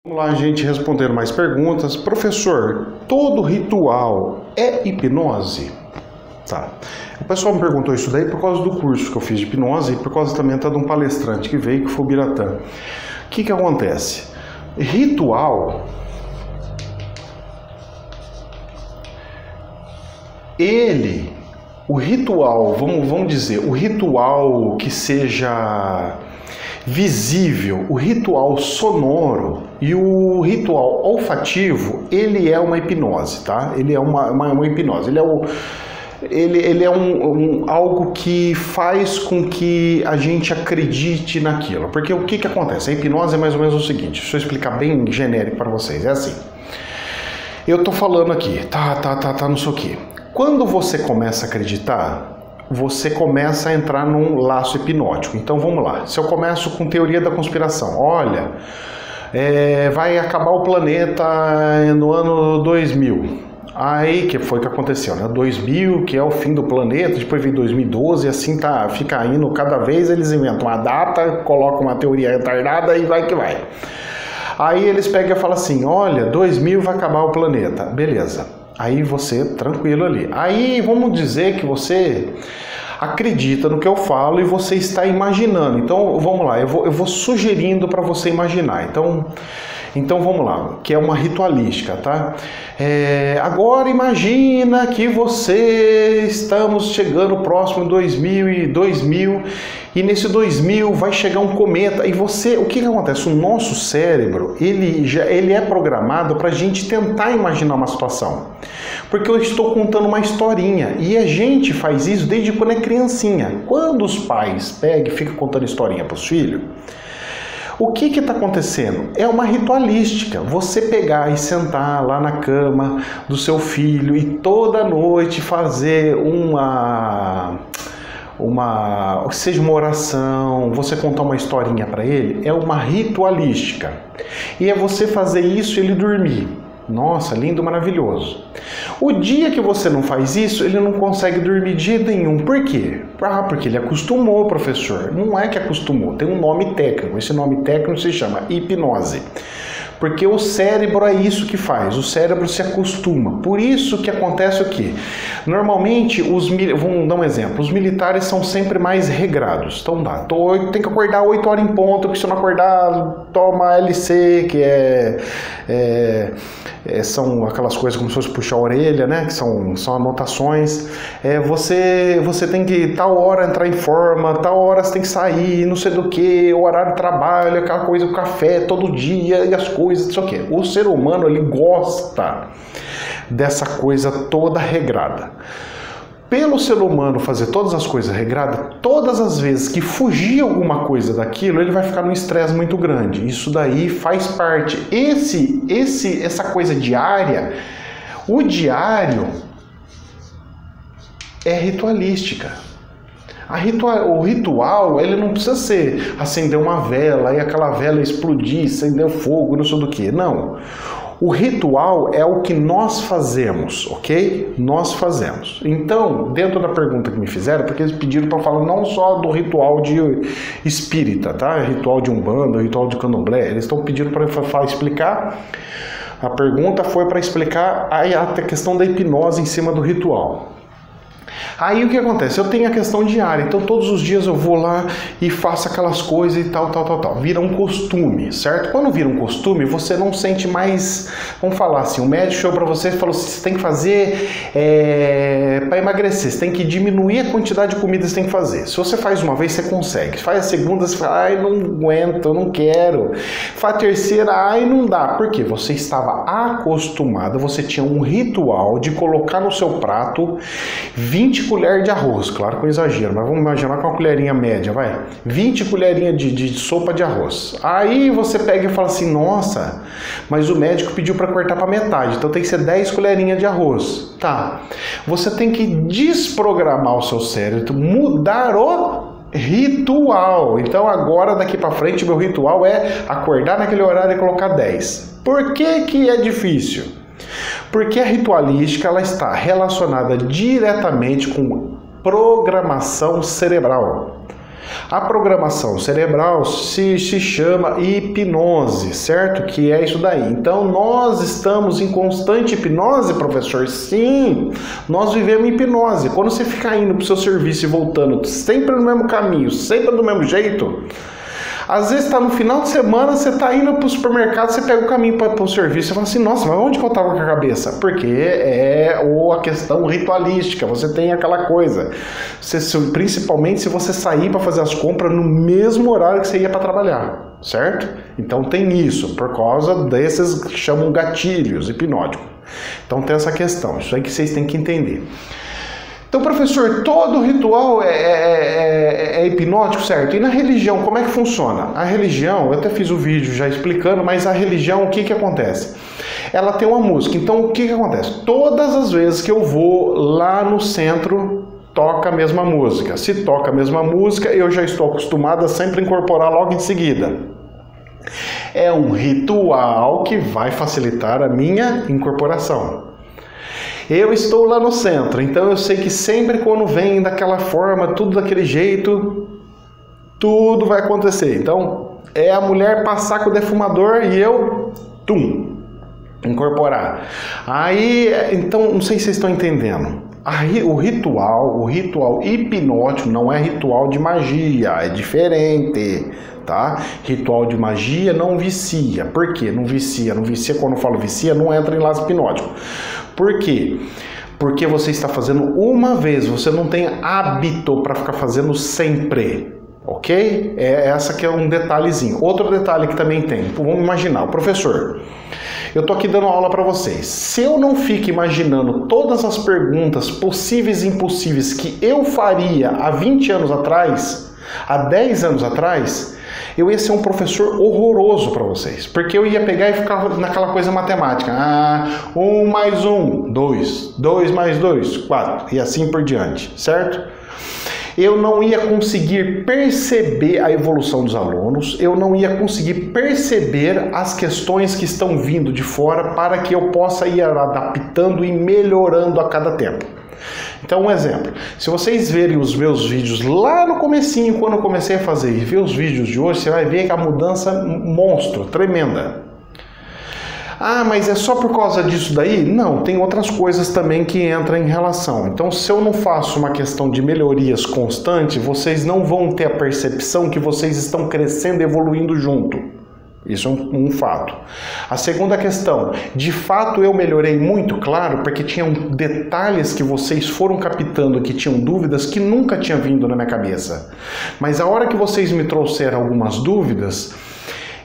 Vamos lá, gente, responder mais perguntas. Professor, todo ritual é hipnose? Tá. O pessoal me perguntou isso daí por causa do curso que eu fiz de hipnose e por causa também até de um palestrante que veio, que foi o Biratã. O que acontece? Ritual, o ritual, vamos dizer, o ritual que seja visível, o ritual sonoro e o ritual olfativo, ele é uma hipnose, tá? Ele é uma hipnose, ele é algo que faz com que a gente acredite naquilo. Porque o que acontece? A hipnose é mais ou menos o seguinte, deixa eu explicar bem genérico para vocês, é assim. Eu tô falando aqui, não sei o que. Quando você começa a acreditar, você começa a entrar num laço hipnótico. Então vamos lá, se eu começo com teoria da conspiração, olha, vai acabar o planeta no ano 2000. Aí, que foi que aconteceu, né? 2000, que é o fim do planeta, depois vem 2012, e assim fica indo, cada vez eles inventam uma data, colocam uma teoria retardada e vai que vai. Aí eles pegam e falam assim, olha, 2000 vai acabar o planeta, beleza. Aí você, tranquilo ali. Aí vamos dizer que você acredita no que eu falo e você está imaginando. Então vamos lá, eu vou sugerindo para você imaginar. Então vamos lá, que é uma ritualística, tá? Agora imagina que estamos chegando próximo de 2000 e nesse 2000 vai chegar um cometa e o que acontece? O nosso cérebro, ele é programado para a gente tentar imaginar uma situação. Porque eu estou contando uma historinha e a gente faz isso desde quando é criancinha. Quando os pais pegam e ficam contando historinha para os filhos, o que está acontecendo? É uma ritualística. Você pegar e sentar lá na cama do seu filho e toda noite fazer seja uma oração, você contar uma historinha para ele, é uma ritualística. E é você fazer isso e ele dormir. Nossa, lindo, maravilhoso. O dia que você não faz isso, ele não consegue dormir de jeito nenhum. Por quê? Porque ele acostumou, professor. Não é que acostumou, tem um nome técnico. Esse nome técnico se chama hipnose. Porque o cérebro é isso que faz, o cérebro se acostuma. Por isso que acontece o quê? Normalmente, vamos dar um exemplo, os militares são sempre mais regrados. Então tem que acordar 8 horas em ponto, porque se não acordar, toma LC, que são aquelas coisas como se fosse puxar a orelha, né? Que são anotações. Você tem que, tal hora entrar em forma, tal hora você tem que sair, não sei do que, o horário de trabalho, aquela coisa, o café todo dia e as coisas. Isso aqui. O ser humano, ele gosta dessa coisa toda regrada. Pelo ser humano fazer todas as coisas regradas, todas as vezes que fugir alguma coisa daquilo, ele vai ficar num estresse muito grande. Isso daí faz parte. Essa coisa diária, o diário é ritualística. O ritual, ele não precisa ser acender uma vela e aquela vela explodir, acender fogo, não sei do que. Não. O ritual é o que nós fazemos, ok? Nós fazemos. Então, dentro da pergunta que me fizeram, porque eles pediram para falar não só do ritual de espírita, tá? Ritual de umbanda, ritual de candomblé. Eles estão pedindo para explicar. A pergunta foi para explicar a questão da hipnose em cima do ritual. Aí o que acontece? Eu tenho a questão diária, então todos os dias eu vou lá e faço aquelas coisas e tal. Vira um costume, certo? Quando vira um costume, você não sente mais, vamos falar assim, o médico chegou para você e falou assim, você tem que fazer para emagrecer, você tem que diminuir a quantidade de comida que você tem que fazer. Se você faz uma vez, você consegue. Faz a segunda, você fala, ai, não aguento, eu não quero. Faz a terceira, ai, não dá. Por quê? Você estava acostumado, você tinha um ritual de colocar no seu prato 20 colheres de arroz, claro que eu exagero, mas vamos imaginar com uma colherinha média, vai. 20 colherinhas de sopa de arroz. Aí você pega e fala assim, nossa, mas o médico pediu para cortar para metade, então tem que ser 10 colherinhas de arroz. Tá. Você tem que desprogramar o seu cérebro, mudar o ritual. Então agora, daqui para frente, meu ritual é acordar naquele horário e colocar 10. Por que é difícil? Porque a ritualística, ela está relacionada diretamente com programação cerebral. A programação cerebral se chama hipnose, certo? Que é isso daí. Então, nós estamos em constante hipnose, professor? Sim, nós vivemos em hipnose. Quando você fica indo para o seu serviço e voltando sempre no mesmo caminho, sempre do mesmo jeito, às vezes está no final de semana, você está indo para o supermercado, você pega o caminho para o serviço e fala assim, nossa, mas onde que eu estava com a cabeça? Porque é a questão ritualística, você tem aquela coisa. Principalmente se você sair para fazer as compras no mesmo horário que você ia para trabalhar, certo? Então tem isso, por causa desses que chamam gatilhos hipnóticos. Então tem essa questão, isso aí que vocês têm que entender. Então, professor, todo ritual é hipnótico, certo? E na religião, como é que funciona? A religião, eu até fiz o vídeo já explicando, mas a religião, o que acontece? Ela tem uma música, então o que acontece? Todas as vezes que eu vou lá no centro, toca a mesma música. Se toca a mesma música, eu já estou acostumado a sempre incorporar logo em seguida. É um ritual que vai facilitar a minha incorporação. Eu estou lá no centro, então eu sei que sempre quando vem daquela forma, tudo daquele jeito, tudo vai acontecer. Então, é a mulher passar com o defumador e eu, incorporar. Aí, então, não sei se vocês estão entendendo. O ritual hipnótico não é ritual de magia, é diferente, tá? Ritual de magia não vicia. Por quê? Não vicia. Não vicia, quando eu falo vicia, não entra em laço hipnótico. Por quê? Porque você está fazendo uma vez, você não tem hábito para ficar fazendo sempre, ok? Essa que é um detalhezinho. Outro detalhe que também tem, vamos imaginar, o professor, eu tô aqui dando aula para vocês. Se eu não fico imaginando todas as perguntas possíveis e impossíveis que eu faria há 20 anos atrás, há 10 anos atrás, eu ia ser um professor horroroso para vocês, porque eu ia pegar e ficar naquela coisa matemática. 1 mais 1, 2, 2 mais 2, 4, e assim por diante, certo? Eu não ia conseguir perceber a evolução dos alunos, eu não ia conseguir perceber as questões que estão vindo de fora para que eu possa ir adaptando e melhorando a cada tempo. Então, um exemplo, se vocês verem os meus vídeos lá no comecinho, quando eu comecei a fazer, e ver os vídeos de hoje, você vai ver que a mudança monstro, tremenda. Ah, mas é só por causa disso daí? Não, tem outras coisas também que entram em relação. Então, se eu não faço uma questão de melhorias constante, vocês não vão ter a percepção que vocês estão crescendo e evoluindo junto. Isso é um fato. A segunda questão, de fato eu melhorei muito, claro, porque tinham detalhes que vocês foram captando, que tinham dúvidas que nunca tinha vindo na minha cabeça. Mas a hora que vocês me trouxeram algumas dúvidas,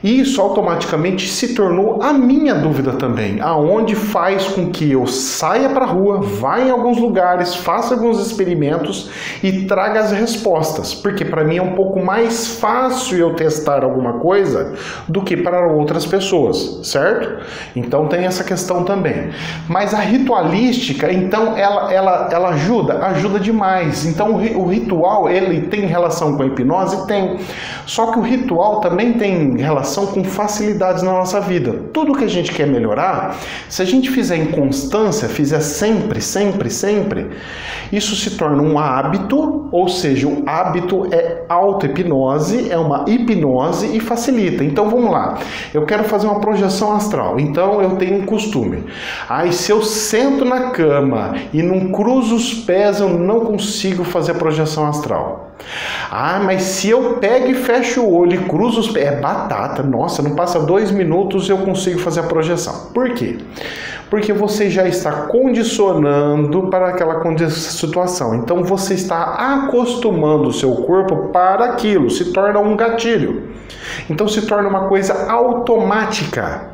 isso automaticamente se tornou a minha dúvida também, aonde faz com que eu saia para a rua, vá em alguns lugares, faça alguns experimentos e traga as respostas, porque para mim é um pouco mais fácil eu testar alguma coisa do que para outras pessoas, certo? Então tem essa questão também. Mas a ritualística, então, ela ajuda demais. Então o ritual, ele tem relação com a hipnose? Tem. Só que o ritual também tem relação com facilidades na nossa vida. Tudo que a gente quer melhorar, se a gente fizer em constância, fizer sempre, isso se torna um hábito, ou seja, o hábito é auto-hipnose, é uma hipnose e facilita. Então vamos lá, eu quero fazer uma projeção astral, então eu tenho um costume. Aí se eu sento na cama e não cruzo os pés, eu não consigo fazer a projeção astral. Ah, mas se eu pego e fecho o olho e cruzo os pés, é batata, nossa, não passa 2 minutos e eu consigo fazer a projeção. Por quê? Porque você já está condicionando para aquela situação. Então você está acostumando o seu corpo para aquilo, se torna um gatilho. Então se torna uma coisa automática.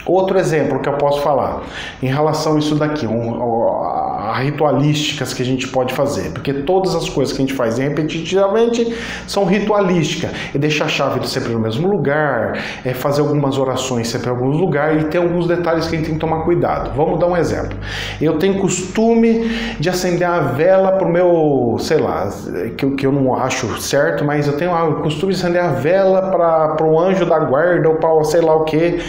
Outro exemplo que eu posso falar em relação a isso daqui, a ritualísticas que a gente pode fazer, porque todas as coisas que a gente faz repetitivamente são ritualísticas, é deixar a chave sempre no mesmo lugar, é fazer algumas orações sempre em alguns lugares, e tem alguns detalhes que a gente tem que tomar cuidado. Vamos dar um exemplo. Eu tenho costume de acender a vela para o meu, sei lá, que eu não acho certo, mas eu tenho o costume de acender a vela para o anjo da guarda ou para sei lá o que,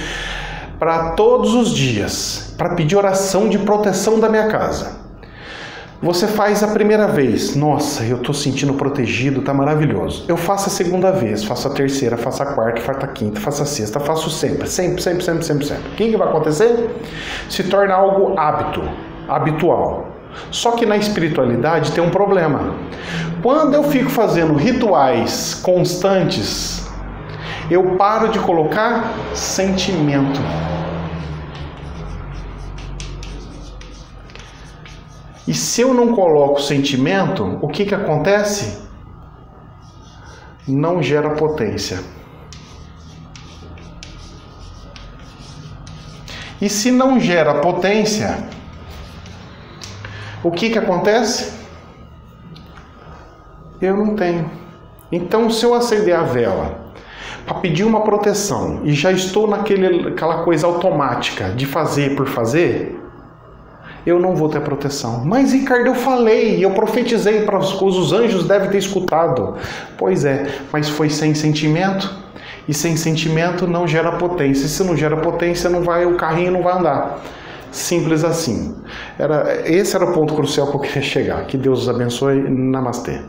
para todos os dias, para pedir oração de proteção da minha casa. Você faz a primeira vez, nossa, eu estou sentindo protegido, tá maravilhoso. Eu faço a segunda vez, faço a terceira, faço a quarta, faço a quinta, faço a sexta, faço sempre. O que vai acontecer? Se torna algo habitual. Só que na espiritualidade tem um problema. Quando eu fico fazendo rituais constantes, eu paro de colocar sentimento. E se eu não coloco sentimento, o que acontece? Não gera potência. E se não gera potência, o que acontece? Eu não tenho. Então, se eu acender a vela para pedir uma proteção e já estou naquela coisa automática de fazer por fazer, eu não vou ter proteção. Mas, Ricardo, eu falei, eu profetizei para os anjos, devem ter escutado. Pois é, mas foi sem sentimento, e sem sentimento não gera potência. E se não gera potência, o carrinho não vai andar. Simples assim. Esse era o ponto crucial que eu queria chegar. Que Deus os abençoe. Namastê.